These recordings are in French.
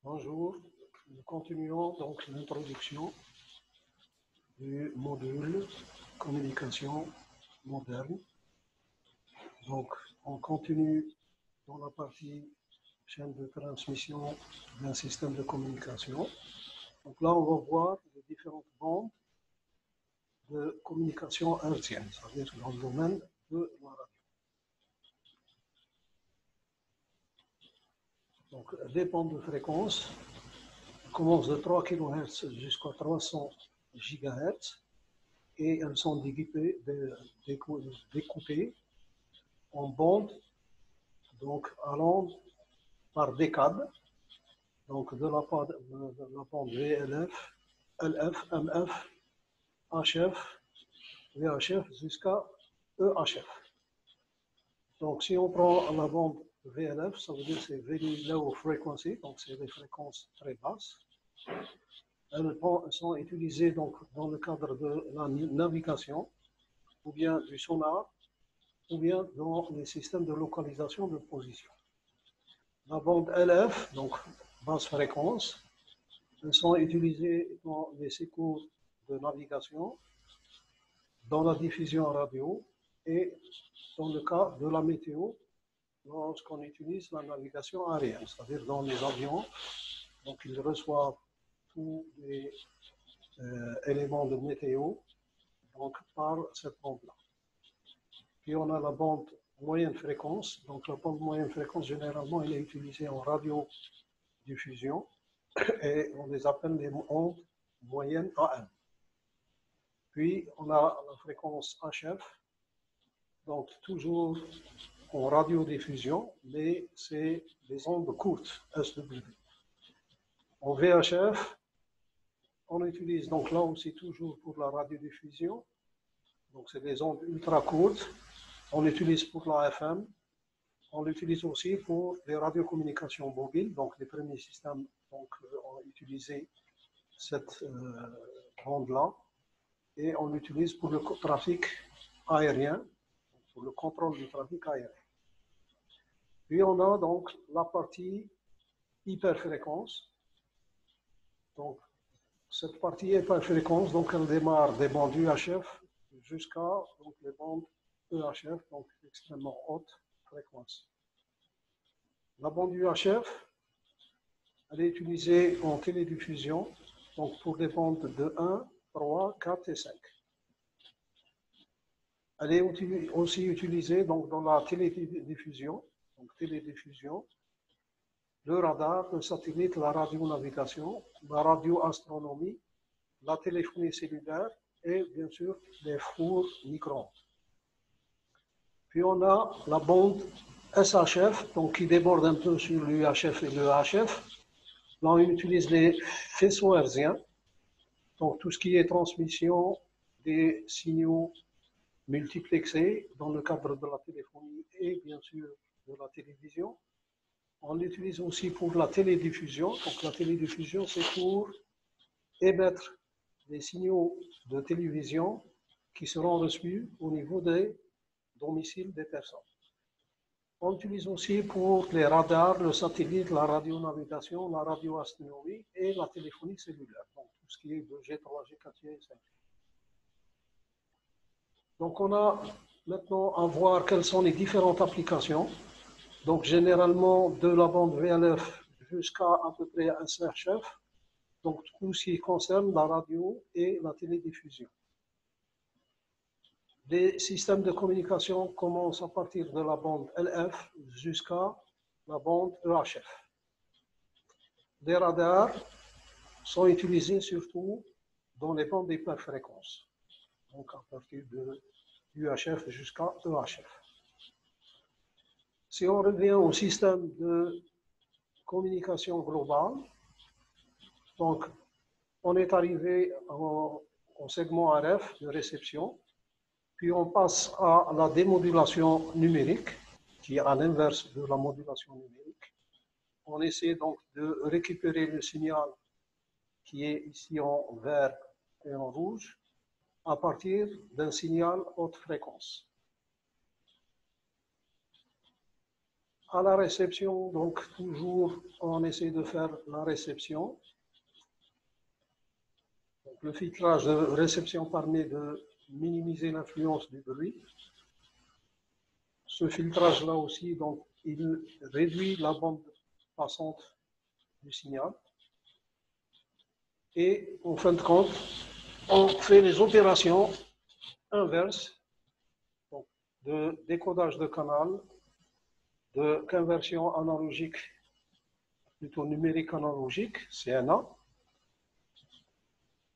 Bonjour, nous continuons donc l'introduction du module communication moderne. Donc, on continue dans la partie chaîne de transmission d'un système de communication. Donc là, on va voir les différentes bandes de communication hertzienne, c'est-à-dire dans le domaine de la radio. Donc, les bandes de fréquence commencent de 3 kHz jusqu'à 300 GHz et elles sont découpées en bandes, donc allant par décade, donc de la bande VLF, LF, MF, HF, VHF jusqu'à EHF. Donc si on prend la bande VLF, ça veut dire c'est Very Low Frequency, donc c'est des fréquences très basses. Elles sont utilisées donc dans le cadre de la navigation, ou bien du sonar, ou bien dans les systèmes de localisation de position. La bande LF, donc basse fréquence, elles sont utilisées dans les secours de navigation, dans la diffusion radio et dans le cas de la météo, lorsqu'on utilise la navigation aérienne, c'est-à-dire dans les avions. Donc ils reçoivent tous les éléments de météo donc, par cette bande-là. Puis on a la bande moyenne fréquence. Donc la bande moyenne fréquence, généralement, elle est utilisée en radiodiffusion et on les appelle les ondes moyennes AM. Puis on a la fréquence HF, donc toujours en radiodiffusion, mais c'est des ondes courtes, SW. En VHF, on utilise donc là aussi toujours pour la radiodiffusion, donc c'est des ondes ultra courtes. On l'utilise pour la FM, on l'utilise aussi pour les radiocommunications mobiles, donc les premiers systèmes donc, ont utilisé cette bande-là, et on l'utilise pour le trafic aérien, pour le contrôle du trafic aérien. Puis on a donc la partie hyperfréquence. Donc cette partie hyperfréquence, donc elle démarre des bandes UHF jusqu'à donc, les bandes EHF, donc extrêmement haute fréquence. La bande UHF, elle est utilisée en télédiffusion, donc pour des bandes de 1, 3, 4 et 5. Elle est aussi utilisée donc, dans la télédiffusion, le radar, le satellite, la radionavigation, la radioastronomie, la téléphonie cellulaire et bien sûr les fours micro-ondes. Puis on a la bande SHF, donc qui déborde un peu sur l'UHF et l'EHF. Là, on utilise les faisceaux hertziens, donc tout ce qui est transmission des signaux multiplexés dans le cadre de la téléphonie et bien sûr de la télévision. On l'utilise aussi pour la télédiffusion. Donc la télédiffusion, c'est pour émettre des signaux de télévision qui seront reçus au niveau des domiciles des personnes. On l'utilise aussi pour les radars, le satellite, la radionavigation, la radioastronomie et la téléphonie cellulaire. Donc tout ce qui est de G3, G4, G5. Donc on a maintenant à voir quelles sont les différentes applications. Donc généralement de la bande VLF jusqu'à à peu près un SHF. Donc tout ce qui concerne la radio et la télédiffusion. Les systèmes de communication commencent à partir de la bande LF jusqu'à la bande EHF. Les radars sont utilisés surtout dans les bandes d'hyperfréquence, donc à partir de UHF jusqu'à EHF. Si on revient au système de communication globale, donc on est arrivé au segment RF de réception, puis on passe à la démodulation numérique, qui est à l'inverse de la modulation numérique. On essaie donc de récupérer le signal qui est ici en vert et en rouge à partir d'un signal haute fréquence. À la réception, donc toujours on essaie de faire la réception. Donc, le filtrage de réception permet de minimiser l'influence du bruit. Ce filtrage-là aussi, donc, il réduit la bande passante du signal. Et en fin de compte, on fait les opérations inverses, donc, de décodage de canal, de conversion analogique, plutôt numérique analogique, CNA.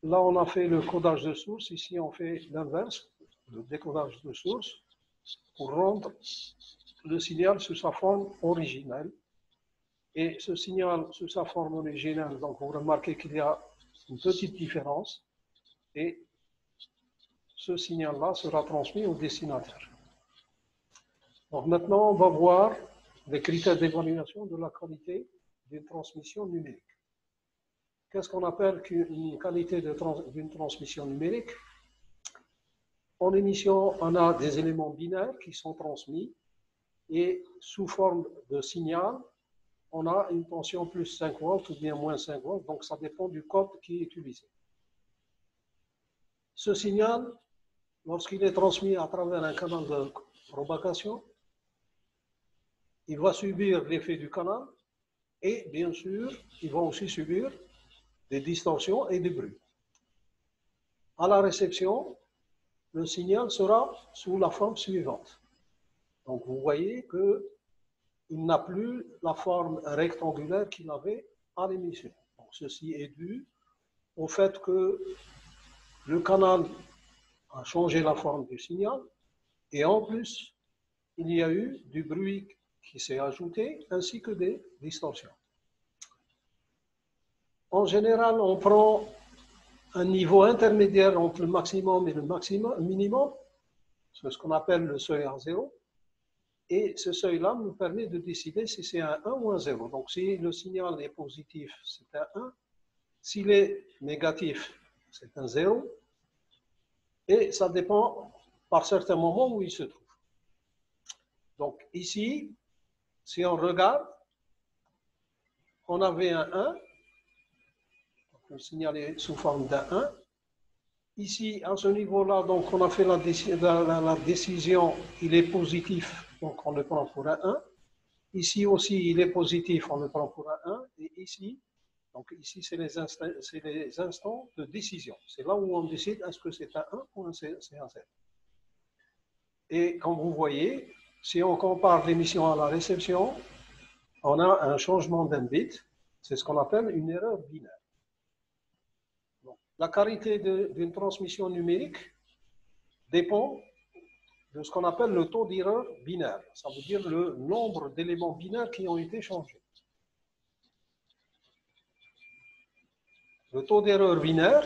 Là, on a fait le codage de source. Ici, on fait l'inverse, le décodage de source, pour rendre le signal sous sa forme originelle. Et ce signal sous sa forme originelle, donc vous remarquez qu'il y a une petite différence. Et ce signal-là sera transmis au destinataire. Donc maintenant, on va voir les critères d'évaluation de la qualité d'une transmission numérique. Qu'est-ce qu'on appelle une qualité d'une transmission numérique? En émission, on a des éléments binaires qui sont transmis et sous forme de signal, on a une tension plus 5 volts ou bien moins 5 volts, donc ça dépend du code qui est utilisé. Ce signal, lorsqu'il est transmis à travers un canal de propagation, il va subir l'effet du canal et bien sûr, il va aussi subir des distorsions et des bruits. À la réception, le signal sera sous la forme suivante. Donc vous voyez qu'il n'a plus la forme rectangulaire qu'il avait à l'émission. Ceci est dû au fait que le canal a changé la forme du signal et en plus, il y a eu du bruit qui s'est ajouté ainsi que des distorsions. En général, on prend un niveau intermédiaire entre le maximum et le minimum, c'est ce qu'on appelle le seuil à 0. Et ce seuil-là nous permet de décider si c'est un 1 ou un 0. Donc si le signal est positif, c'est un 1. S'il est négatif, c'est un 0. Et ça dépend par certains moments où il se trouve. Donc ici, si on regarde, on avait un 1. Le signal est sous forme d'un 1. Ici, à ce niveau-là, donc on a fait la décision, il est positif, donc on le prend pour un 1. Ici aussi, il est positif, on le prend pour un 1. Et ici, donc ici, c'est les instants de décision. C'est là où on décide est-ce que c'est un 1 ou c'est un 0. Et comme vous voyez, si on compare l'émission à la réception, on a un changement d'un bit. C'est ce qu'on appelle une erreur binaire. Donc, la qualité d'une transmission numérique dépend de ce qu'on appelle le taux d'erreur binaire. Ça veut dire le nombre d'éléments binaires qui ont été changés. Le taux d'erreur binaire,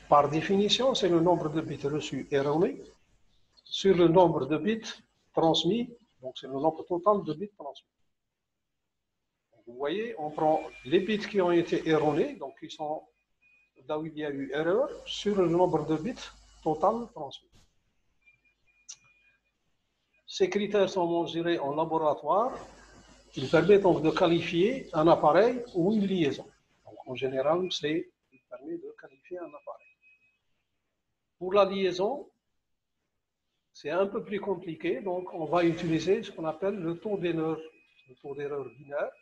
par définition, c'est le nombre de bits reçus erronés sur le nombre de bits transmis, donc c'est le nombre total de bits transmis. Vous voyez, on prend les bits qui ont été erronés, donc qui sont là où il y a eu erreur, sur le nombre de bits total transmis. Ces critères sont mesurés en laboratoire. Ils permettent donc de qualifier un appareil ou une liaison. Donc, en général, il permet de qualifier un appareil. Pour la liaison, c'est un peu plus compliqué, donc on va utiliser ce qu'on appelle le taux d'erreur binaire,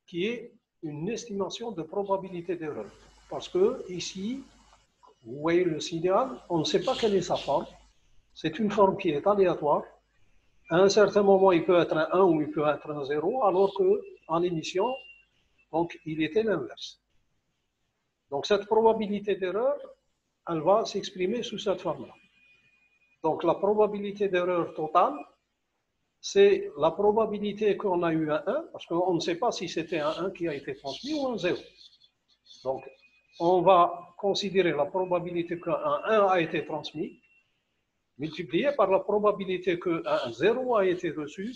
qui est une estimation de probabilité d'erreur. Parce que ici, vous voyez le signal, on ne sait pas quelle est sa forme. C'est une forme qui est aléatoire. À un certain moment, il peut être un 1 ou il peut être un 0, alors qu'en émission, donc, il était l'inverse. Donc, cette probabilité d'erreur, elle va s'exprimer sous cette forme-là. Donc, la probabilité d'erreur totale, c'est la probabilité qu'on a eu un 1, parce qu'on ne sait pas si c'était un 1 qui a été transmis ou un 0. Donc, on va considérer la probabilité qu'un 1 a été transmis, multipliée par la probabilité qu'un 0 a été reçu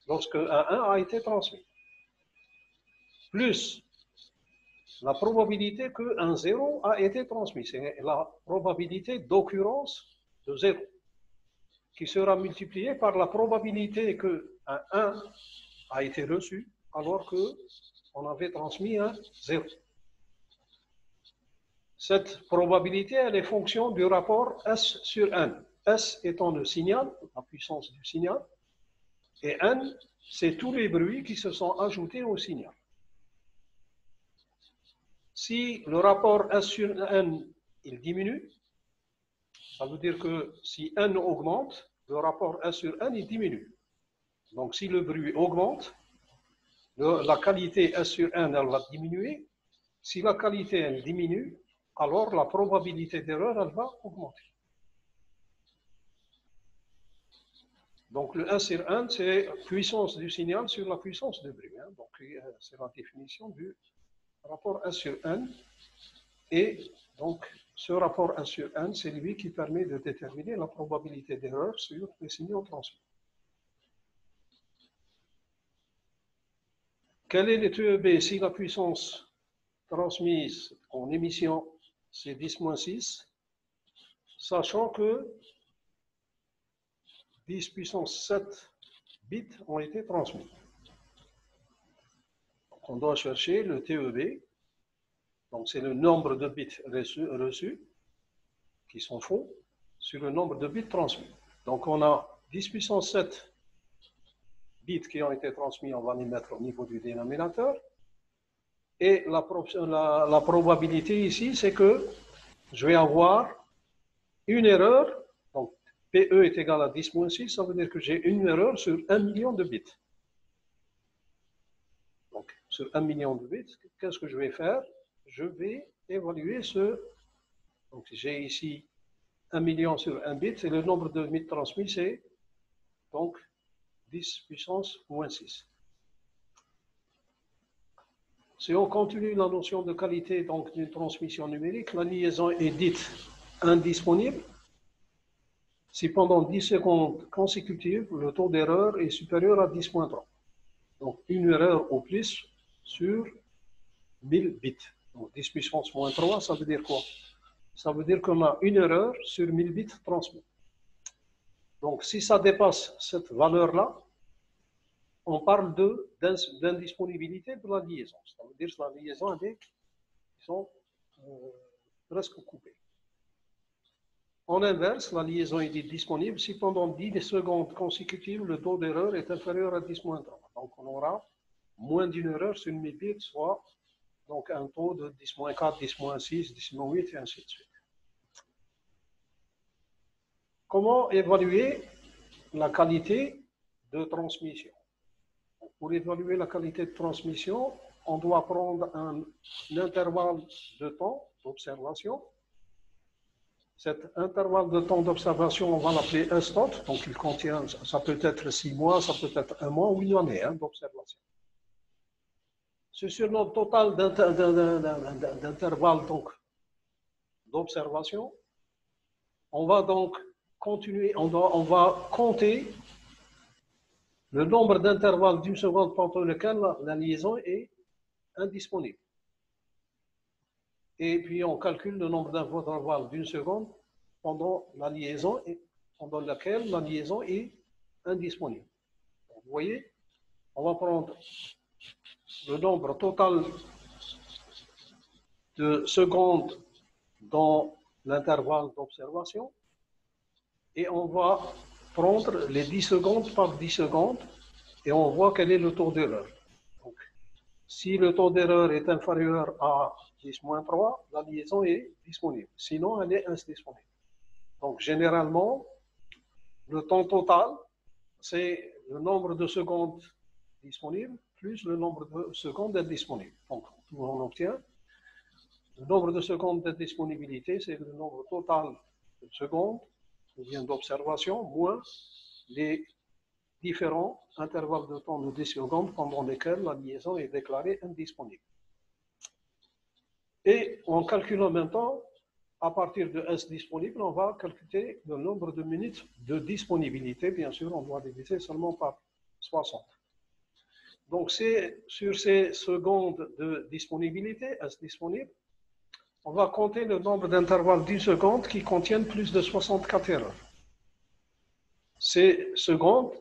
lorsque un 1 a été transmis, plus la probabilité qu'un 0 a été transmis. C'est la probabilité d'occurrence de 0, qui sera multipliée par la probabilité qu'un 1 a été reçu alors qu'on avait transmis un 0. Cette probabilité, elle est fonction du rapport S sur N. S étant le signal, la puissance du signal, et N, c'est tous les bruits qui se sont ajoutés au signal. Si le rapport S sur N, il diminue, ça veut dire que si N augmente, le rapport S sur N, il diminue. Donc si le bruit augmente, la qualité S sur N, elle va diminuer. Si la qualité, elle diminue, alors la probabilité d'erreur, elle va augmenter. Donc le 1 sur 1, c'est la puissance du signal sur la puissance du bruit. Hein. Donc c'est la définition du rapport 1 sur n. Et donc ce rapport 1 sur n, c'est lui qui permet de déterminer la probabilité d'erreur sur les signaux transmis. Quel est le TEB si la puissance transmise en émission, c'est 10-6, sachant que 10 puissance 7 bits ont été transmis. Donc on doit chercher le TEB, donc c'est le nombre de bits reçus, qui sont faux, sur le nombre de bits transmis. Donc on a 10 puissance 7 bits qui ont été transmis, on va les mettre au niveau du dénominateur. Et la probabilité ici, c'est que je vais avoir une erreur. Donc PE est égal à 10-6, ça veut dire que j'ai une erreur sur 1 million de bits. Donc sur 1 million de bits, qu'est-ce que je vais faire? Je vais évaluer ce. Donc j'ai ici 1 million sur 1 bit, et le nombre de bits transmis, c'est donc 10 puissance moins 6. Si on continue la notion de qualité d'une transmission numérique, la liaison est dite indisponible si pendant 10 secondes consécutives, le taux d'erreur est supérieur à 10.3. Donc une erreur au plus sur 1000 bits. Donc 10 puissance moins 3, ça veut dire quoi? Ça veut dire qu'on a une erreur sur 1000 bits transmis. Donc si ça dépasse cette valeur-là, on parle d'indisponibilité de la liaison. Ça veut dire que la liaison avec, ils sont presque coupés. En inverse, la liaison est disponible si pendant 10 secondes consécutives, le taux d'erreur est inférieur à 10-3. Donc on aura moins d'une erreur sur 1000 bits, soit donc un taux de 10-4, 10-6, 10-8 et ainsi de suite. Comment évaluer la qualité de transmission? Pour évaluer la qualité de transmission, on doit prendre un intervalle de temps d'observation. Cet intervalle de temps d'observation, on va l'appeler un stop. Donc il contient, ça peut être 6 mois, ça peut être 1 mois ou une année d'observation. Sur notre total d'intervalle d'observation, on va donc continuer, on va compter le nombre d'intervalles d'une seconde pendant lequel la liaison est indisponible. Et puis on calcule le nombre d'intervalles d'une seconde pendant la liaison et pendant laquelle la liaison est indisponible. Donc, vous voyez, on va prendre le nombre total de secondes dans l'intervalle d'observation et on va prendre les 10 secondes par 10 secondes et on voit quel est le taux d'erreur. Donc, si le taux d'erreur est inférieur à 10-3, la liaison est disponible. Sinon, elle est indisponible. Donc, généralement, le temps total, c'est le nombre de secondes disponibles plus le nombre de secondes indisponibles. Donc, on obtient le nombre de secondes de disponibilité, c'est le nombre total de secondes ou bien d'observation, moins les différents intervalles de temps de 10 secondes pendant lesquels la liaison est déclarée indisponible. Et en calculant en même temps, à partir de S disponible, on va calculer le nombre de minutes de disponibilité. Bien sûr, on doit diviser seulement par 60. Donc, c'est sur ces secondes de disponibilité, S disponible, on va compter le nombre d'intervalles d'une seconde qui contiennent plus de 64 erreurs. Ces secondes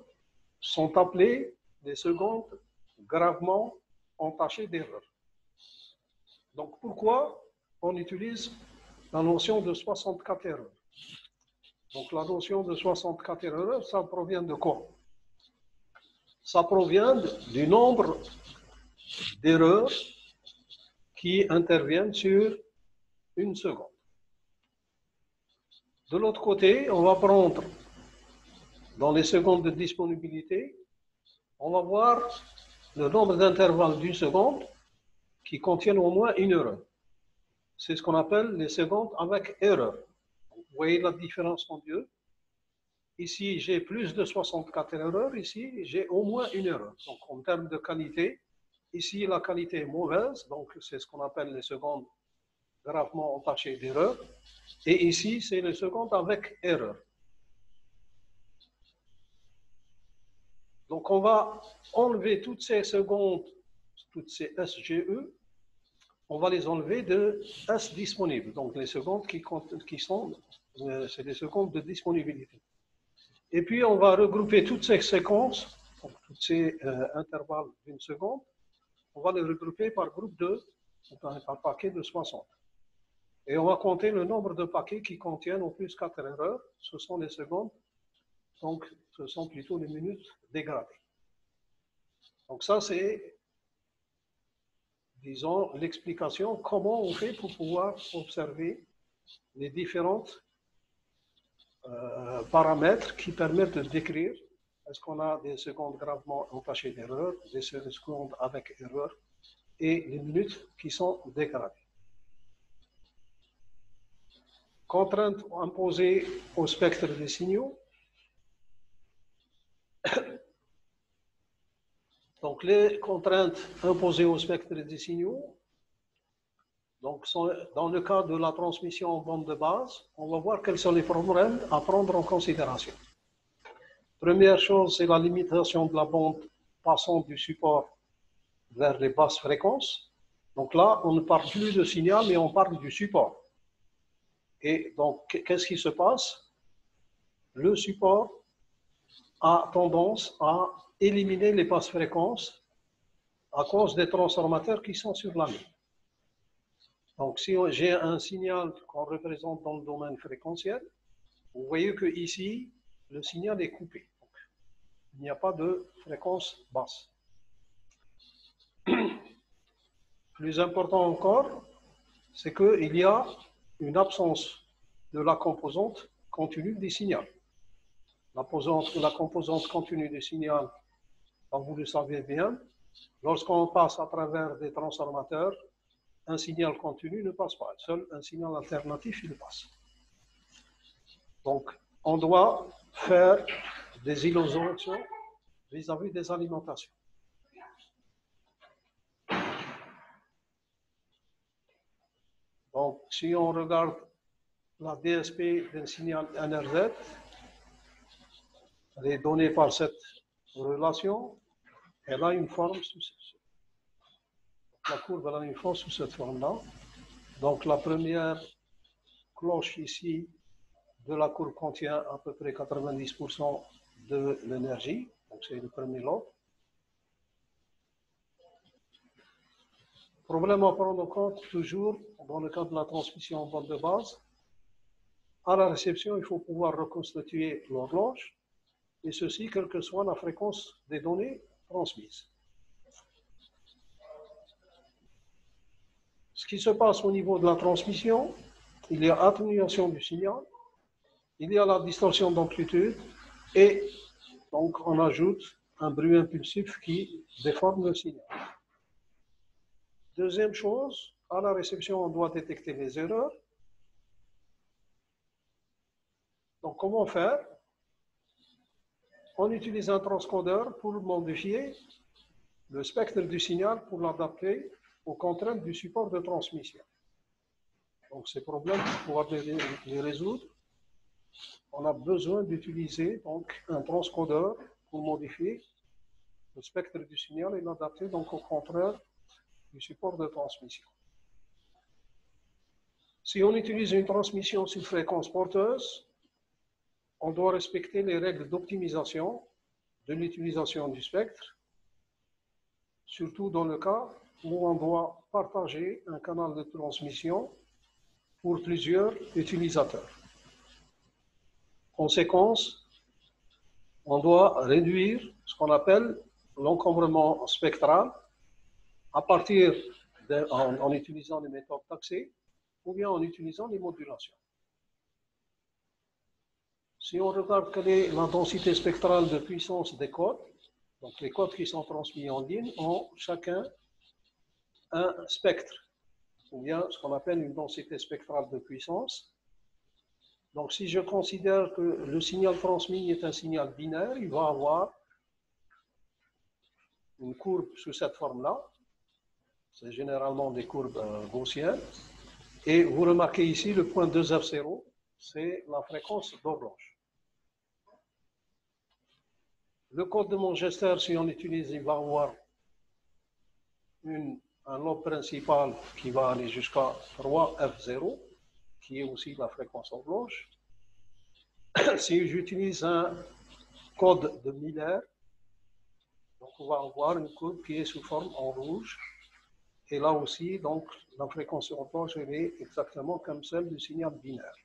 sont appelées des secondes gravement entachées d'erreurs. Donc pourquoi on utilise la notion de 64 erreurs? Donc la notion de 64 erreurs, ça provient de quoi? Ça provient du nombre d'erreurs qui interviennent sur une seconde. De l'autre côté, on va prendre dans les secondes de disponibilité, on va voir le nombre d'intervalles d'une seconde qui contiennent au moins une erreur. C'est ce qu'on appelle les secondes avec erreur. Vous voyez la différence entre eux. Ici, j'ai plus de 64 erreurs. Ici, j'ai au moins une erreur. Donc, en termes de qualité, ici, la qualité est mauvaise. Donc, c'est ce qu'on appelle les secondes gravement entachées d'erreur. Et ici, c'est les secondes avec erreur. Donc, on va enlever toutes ces secondes, toutes ces SGE, on va les enlever de S disponible. Donc, les secondes qui sont, c'est les secondes de disponibilité. Et puis, on va regrouper toutes ces séquences, donc tous ces intervalles d'une seconde, on va les regrouper par groupe de, par paquet de 60. Et on va compter le nombre de paquets qui contiennent au plus 4 erreurs. Ce sont les secondes, donc ce sont plutôt les minutes dégradées. Donc ça, c'est, disons, l'explication, comment on fait pour pouvoir observer les différentes paramètres qui permettent de décrire est-ce qu'on a des secondes gravement entachées d'erreur, des secondes avec erreur et les minutes qui sont dégradées. Contraintes imposées au spectre des signaux. Donc les contraintes imposées au spectre des signaux, donc dans le cas de la transmission en bande de base, on va voir quels sont les problèmes à prendre en considération. Première chose, c'est la limitation de la bande passant du support vers les basses fréquences. Donc là, on ne parle plus de signal, mais on parle du support. Et donc, qu'est-ce qui se passe? Le support a tendance à éliminer les basses fréquences à cause des transformateurs qui sont sur la ligne. Donc, si j'ai un signal qu'on représente dans le domaine fréquentiel, vous voyez que ici, le signal est coupé. Donc, il n'y a pas de fréquence basse. Plus important encore, c'est qu'il y a une absence de la composante continue du signal. La composante continue du signal, comme vous le savez bien, lorsqu'on passe à travers des transformateurs, un signal continu ne passe pas. Seul un signal alternatif, il passe. Donc, on doit faire des illusions vis-à-vis des alimentations. Donc, si on regarde la DSP d'un signal NRZ, elle est donnée par cette relation, elle a une forme sous la courbe, elle a une forme sous cette forme-là. Donc, la première cloche ici de la courbe contient à peu près 90% de l'énergie. Donc, c'est le premier lobe. Problème à prendre en compte toujours dans le cas de la transmission en bande de base. À la réception, il faut pouvoir reconstituer l'horloge, et ceci, quelle que soit la fréquence des données transmises. Ce qui se passe au niveau de la transmission, il y a atténuation du signal, il y a la distorsion d'amplitude, et donc on ajoute un bruit impulsif qui déforme le signal. Deuxième chose, à la réception, on doit détecter les erreurs. Donc, comment faire? On utilise un transcodeur pour modifier le spectre du signal pour l'adapter aux contraintes du support de transmission. Donc, ces problèmes, pour pouvoir les résoudre, on a besoin d'utiliser donc un transcodeur pour modifier le spectre du signal et l'adapter donc aux contraintes du support de transmission. Si on utilise une transmission sur fréquence porteuse, on doit respecter les règles d'optimisation de l'utilisation du spectre surtout dans le cas où on doit partager un canal de transmission pour plusieurs utilisateurs. Conséquence, on doit réduire ce qu'on appelle l'encombrement spectral à partir en utilisant les méthodes taxées ou bien en utilisant les modulations. Si on regarde quelle est la densité spectrale de puissance des codes, donc les codes qui sont transmis en ligne ont chacun un spectre, ou bien ce qu'on appelle une densité spectrale de puissance. Donc si je considère que le signal transmis est un signal binaire, il va avoir une courbe sous cette forme-là. C'est généralement des courbes gaussiennes. Et vous remarquez ici le point 2F0, c'est la fréquence d'horloge. Le code de Manchester, si on l'utilise, il va avoir un lobe principal qui va aller jusqu'à 3F0, qui est aussi la fréquence horloge. Si j'utilise un code de Miller, donc on va avoir une courbe qui est sous forme en rouge. Et là aussi, donc, la fréquence horloge elle est exactement comme celle du signal binaire.